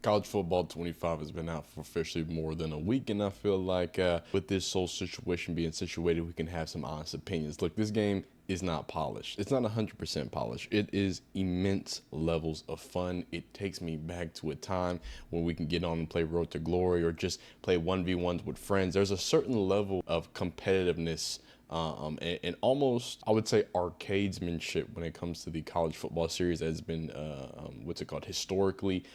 College football 25 has been out for officially more than a week, and I feel like with this whole situation being situated, we can have some honest opinions. Look, this game is not polished. It's not 100% polished. It is immense levels of fun. It takes me back to a time when we can get on and play Road to Glory or just play 1v1s with friends. There's a certain level of competitiveness and almost, I would say, arcadesmanship when it comes to the college football series that has been, what's it called, historically,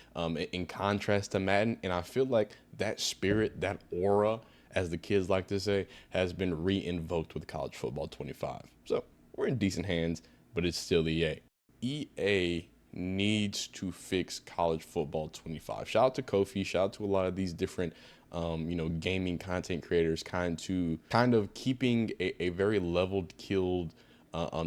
in contrast to Madden. And I feel like that spirit, that aura, as the kids like to say, has been re-invoked with college football 25. So we're in decent hands, but it's still EA. EA needs to fix college football 25. Shout out to Kofi. Shout out to a lot of these different gaming content creators kind of keeping a very leveled, killed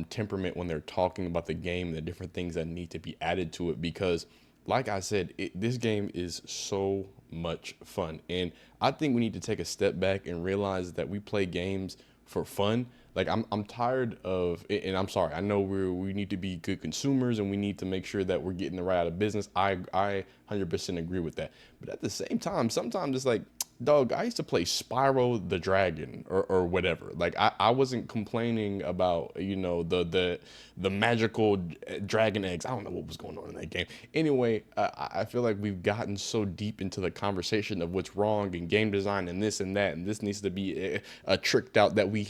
temperament when they're talking about the game and the different things that need to be added to it. Because, like I said, this game is so much fun. And I think we need to take a step back and realize that we play games for fun. Like I'm tired of, and I'm sorry, I know we need to be good consumers and we need to make sure that we're getting the right out of business. I 100% agree with that. But at the same time, sometimes it's like, dog, I used to play Spyro the Dragon or whatever. Like I wasn't complaining about, the magical dragon eggs. I don't know what was going on in that game. Anyway, I feel like we've gotten so deep into the conversation of what's wrong in game design and this and that, and this needs to be tricked out, that we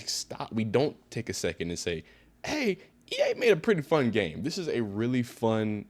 don't take a second and say, hey, EA made a pretty fun game. This is a really fun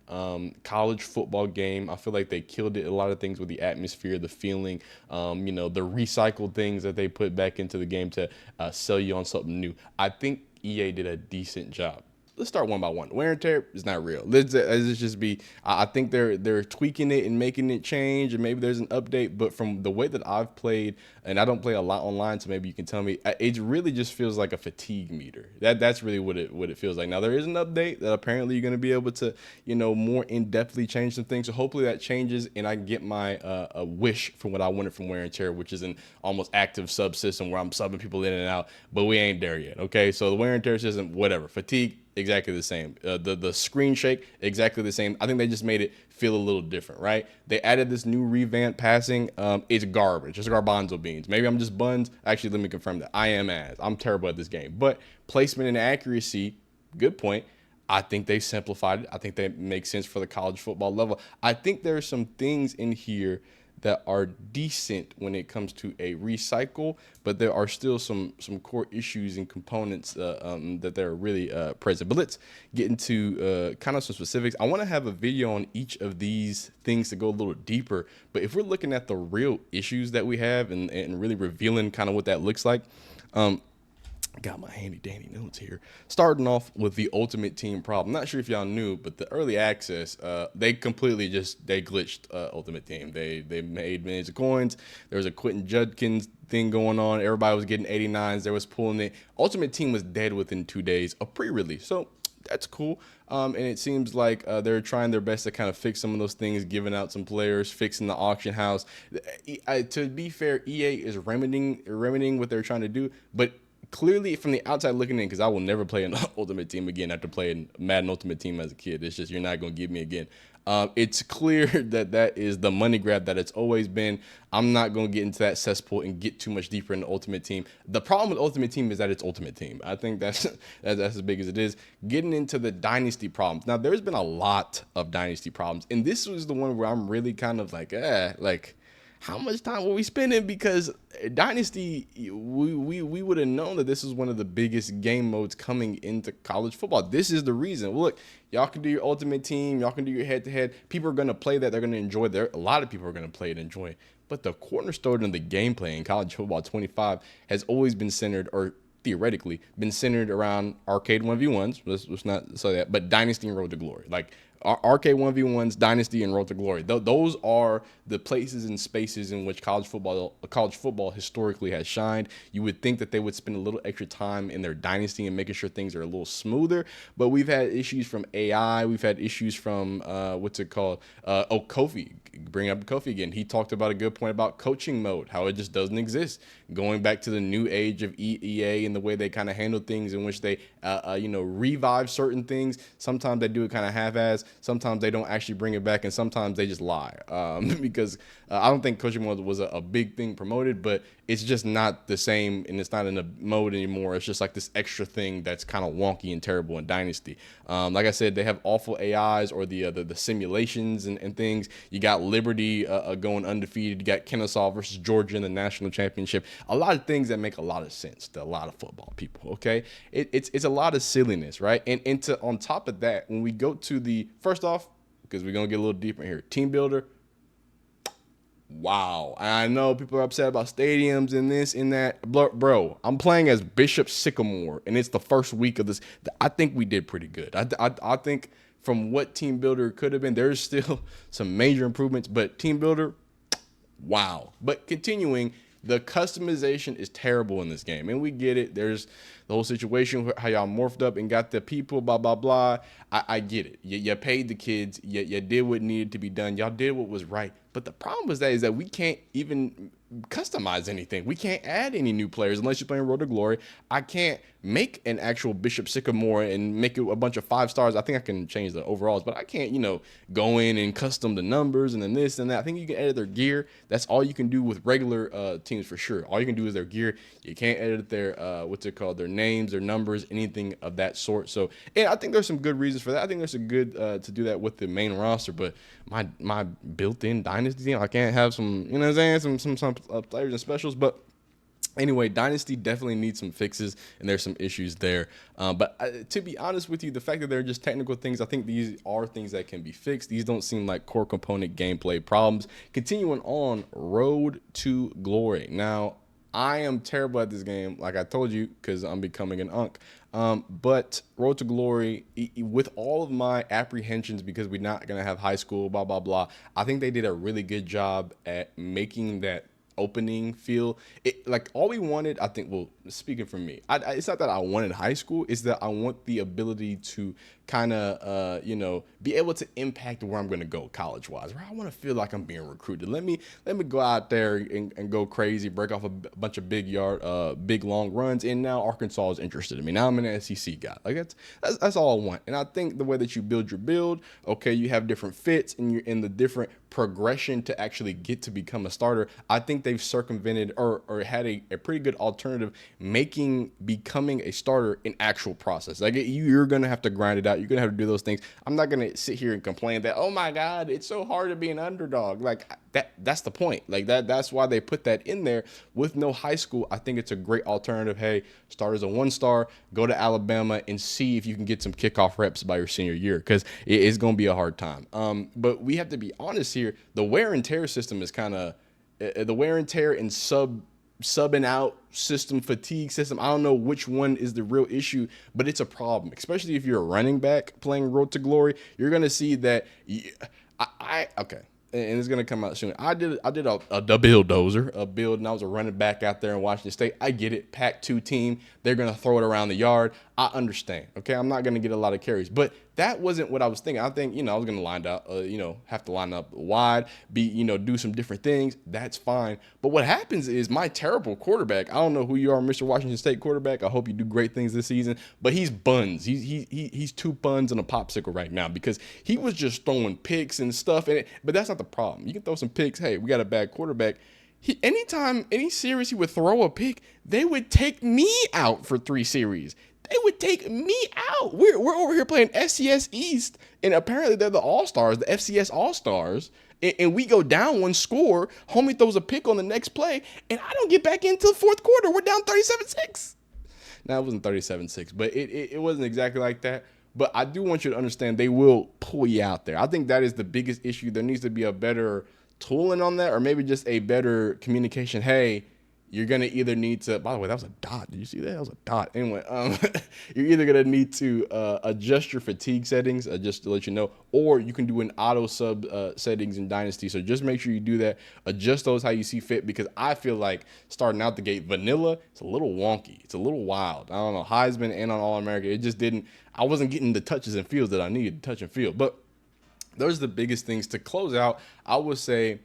college football game. I feel like they killed it. A lot of things with the atmosphere, the feeling, the recycled things that they put back into the game to sell you on something new. I think EA did a decent job. Let's start one by one. Wear and tear is not real. Let's just be. I think they're tweaking it and making it change, and maybe there's an update. But from the way that I've played, and I don't play a lot online, so maybe you can tell me. It really just feels like a fatigue meter. That's really what it feels like. Now there is an update that apparently you're going to be able to more in depthly change some things. So hopefully that changes, and I get my a wish from what I wanted from wear and tear, which is an almost active subsystem where I'm subbing people in and out. But we ain't there yet. Okay, so the wear and tear system, whatever. Fatigue, exactly the same. The screen shake, exactly the same. I think they just made it feel a little different, right? They added this new revamped passing. It's garbage. It's garbanzo beans. Maybe I'm just buns. Actually, let me confirm that. I am as. I'm terrible at this game. But placement and accuracy, good point. I think they simplified it. I think that makes sense for the college football level. I think there are some things in here that are decent when it comes to a recycle, but there are still some core issues and components that they're really present. But let's get into kind of some specifics. I want to have a video on each of these things to go a little deeper. But if we're looking at the real issues that we have and really revealing kind of what that looks like, I got my handy dandy notes here. Starting off with the Ultimate Team problem. Not sure if y'all knew, but the early access, they completely they glitched Ultimate Team. They made millions of coins. There was a Quentin Judkins thing going on. Everybody was getting 89s. They was pulling it. Ultimate Team was dead within 2 days of pre-release. So that's cool. And it seems like they're trying their best to kind of fix some of those things, giving out some players, fixing the auction house. To be fair, EA is remedying what they're trying to do, but clearly from the outside looking in, because I will never play an Ultimate Team again after playing Madden Ultimate Team as a kid. It's just, you're not going to give me again. It's clear that is the money grab that it's always been. I'm not going to get into that cesspool and get too much deeper into Ultimate Team. The problem with Ultimate Team is that it's Ultimate Team. I think that's as big as it is. Getting into the Dynasty problems. Now, there's been a lot of Dynasty problems, and this was the one where I'm really kind of like, how much time were we spending? Because Dynasty, we would have known that this is one of the biggest game modes coming into college football. This is the reason. Look, y'all can do your Ultimate Team. Y'all can do your head-to-head. People are going to play that. They're going to enjoy it. A lot of people are going to play it and enjoy it. But the cornerstone of the gameplay in college football 25 has always been centered, or theoretically been centered around arcade 1v1s. Let's not say that, but Dynasty and Road to Glory. Like arcade 1v1s, Dynasty, and Road to Glory. Those are the places and spaces in which college football historically has shined. You would think that they would spend a little extra time in their Dynasty and making sure things are a little smoother, but we've had issues from AI. We've had issues from Kofi. Bring up Kofi again. He talked about a good point about coaching mode, how it just doesn't exist. Going back to the new age of EA and the way they kind of handle things, in which they revive certain things. Sometimes they do it kind of half-ass. sometimes they don't actually bring it back, and sometimes they just lie. Because I don't think coaching mode was a big thing promoted, but it's just not the same, and it's not in the mode anymore. It's just like this extra thing that's kind of wonky and terrible in Dynasty. Like I said, they have awful AIs, or the simulations and things. You got Liberty going undefeated. You got Kennesaw versus Georgia in the national championship. A lot of things that make a lot of sense to a lot of football people. Okay, it's a lot of silliness, right? And on top of that, when we go to the first off, because we're gonna get a little deeper here, team builder. Wow. I know people are upset about stadiums and this and that. Bro, I'm playing as Bishop Sycamore, and it's the first week of this. I think we did pretty good. I think from what team builder could have been, there's still some major improvements, but team builder, wow. But continuing, the customization is terrible in this game, and we get it. There's the whole situation, how y'all morphed up and got the people, blah, blah, blah. I get it. You paid the kids. You did what needed to be done. Y'all did what was right. But the problem with that is that we can't even customize anything. We can't add any new players unless you're playing Road to Glory. I can't make an actual Bishop Sycamore and make it a bunch of 5 stars. I think I can change the overalls, but I can't, go in and custom the numbers and then this and that. I think you can edit their gear. That's all you can do with regular teams for sure. All you can do is their gear. You can't edit their, their names, their numbers, anything of that sort. So, and I think there's some good reasons for that. I think there's a good to do that with the main roster, but my built-in Dynasty team, I can't have some, some players and specials, but anyway, Dynasty definitely needs some fixes, and there's some issues there. But to be honest with you, the fact that they're just technical things, I think these are things that can be fixed. These don't seem like core component gameplay problems. Continuing on, Road to Glory. Now, I am terrible at this game, like I told you, because I'm becoming an unk. But Road to Glory, with all of my apprehensions, because we're not going to have high school, blah, blah, blah, I think they did a really good job at making that opening feel like all we wanted. I think, well, speaking for me, it's not that I wanted high school, it's that I want the ability to kind of be able to impact where I'm going to go college wise, where I want to feel like I'm being recruited. Let me go out there and go crazy, break off a bunch of big long runs, and now Arkansas is interested in me. Now I'm an SEC guy. Like that's all I want. And I think the way that you build your build, okay, you have different fits and you're in the different progression to actually get to become a starter. I think they've circumvented or had a pretty good alternative, making becoming a starter an actual process. Like you're going to have to grind it out. You're going to have to do those things. I'm not going to sit here and complain that, oh my God, it's so hard to be an underdog. Like that's the point. Like that's why they put that in there. With no high school, I think it's a great alternative. Hey, start as a 1-star, go to Alabama and see if you can get some kickoff reps by your senior year, because it's going to be a hard time. But we have to be honest here. The wear and tear system is kind of the wear and tear and subbing out system, fatigue system. I don't know which one is the real issue, but it's a problem, especially if you're a running back playing Road to Glory. You're going to see that okay. And it's gonna come out soon. I did a build, and I was a running back out there in Washington State. I get it, Pac-2 team. They're gonna throw it around the yard. I understand. Okay, I'm not gonna get a lot of carries, but that wasn't what I was thinking. I think I was gonna line up, have to line up wide, do some different things. That's fine. But what happens is my terrible quarterback. I don't know who you are, Mr. Washington State quarterback. I hope you do great things this season. But he's buns. He's 2 buns and a popsicle right now, because he was just throwing picks and stuff. But that's not the problem. You can throw some picks. Hey, we got a bad quarterback. Anytime, any series he would throw a pick, they would take me out for 3 series. They would take me out. We're over here playing FCS East, and apparently they're the All-Stars, the FCS All-Stars, and we go down 1 score. Homie throws a pick on the next play, and I don't get back into the 4th quarter. We're down 37-6. Now, it wasn't 37-6, but it wasn't exactly like that. But I do want you to understand they will pull you out there. I think that is the biggest issue. There needs to be a better tooling on that, or maybe just a better communication. Hey, you're going to either need to, by the way, that was a dot. Did you see that? That was a dot. Anyway, you're either going to need to adjust your fatigue settings, just to let you know, or you can do an auto sub settings in Dynasty. So just make sure you do that. Adjust those how you see fit, because I feel like starting out the gate, vanilla, it's a little wonky. It's a little wild. I don't know, Heisman and on All-America, it just didn't, I wasn't getting the touches and feels that I needed to touch and feel. But those are the biggest things. To close out, I would say,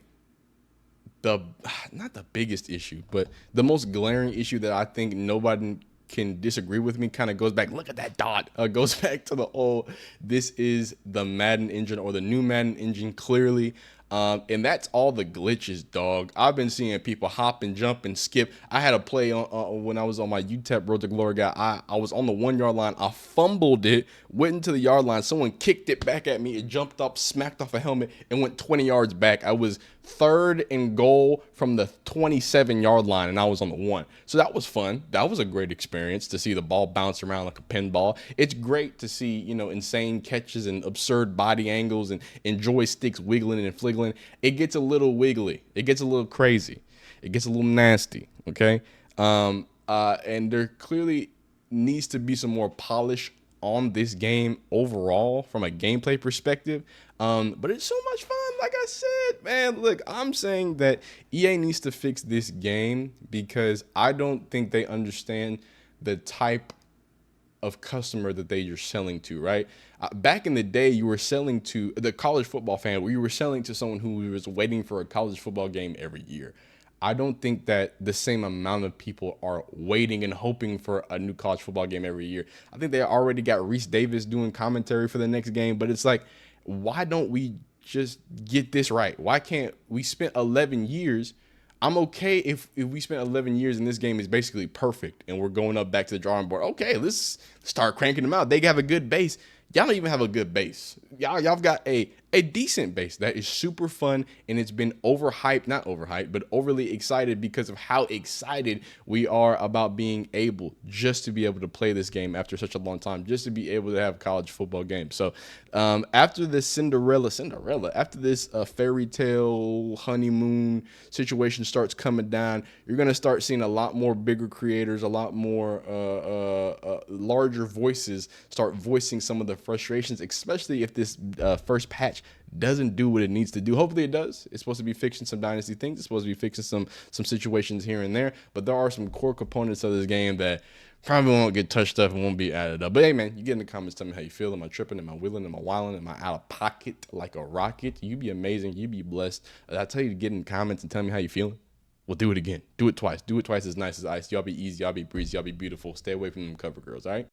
not the biggest issue, but the most glaring issue that I think nobody can disagree with me kind of goes back, look at that dot, goes back to the old, this is the Madden engine or the new Madden engine clearly. And that's all the glitches, dog. I've been seeing people hop and jump and skip. I had a play on when I was on my UTEP Road to Glory guy. I was on the 1 yard line. I fumbled it, went into the yard line. Someone kicked it back at me. It jumped up, smacked off a helmet, and went 20 yards back. I was 3rd and goal from the 27-yard line, and I was on the 1. So that was fun. That was a great experience to see the ball bounce around like a pinball. It's great to see, insane catches and absurd body angles and joysticks wiggling and fliggling. It gets a little wiggly. It gets a little crazy. It gets a little nasty, okay? And there clearly needs to be some more polish on this game overall from a gameplay perspective. But it's so much fun. Like I said, man, look, I'm saying that EA needs to fix this game because I don't think they understand the type of customer that you're selling to, right? Back in the day, you were selling to the college football fan, where you were selling to someone who was waiting for a college football game every year. I don't think that the same amount of people are waiting and hoping for a new college football game every year. I think they already got Reese Davis doing commentary for the next game, but it's like, why don't we just get this right? Why can't we spend 11 years? I'm okay if we spent 11 years and this game is basically perfect and we're going up back to the drawing board. Okay, let's start cranking them out. They have a good base. Y'all don't even have a good base. Y'all got a decent base that is super fun, and it's been not overhyped, but overly excited because of how excited we are about being able just to be able to play this game after such a long time, just to be able to have college football games. So after this after this fairy tale honeymoon situation starts coming down, you're going to start seeing a lot more bigger creators, a lot more larger voices start voicing some of the frustrations, especially if this first patch doesn't do what it needs to do. Hopefully it does. It's supposed to be fixing some Dynasty things. It's supposed to be fixing some situations here and there, but there are some core components of this game that probably won't get touched up and won't be added up. But hey, man, you get in the comments, tell me how you feel. Am I tripping? Am I willing? Am I wilding? Am I out of pocket like a rocket? You be amazing. You be blessed. I tell you to get in the comments and tell me how you feeling. We'll do it again. Do it twice. Do it twice as nice as ice. Y'all be easy. Y'all be breezy. Y'all be beautiful. Stay away from them cover girls, all right?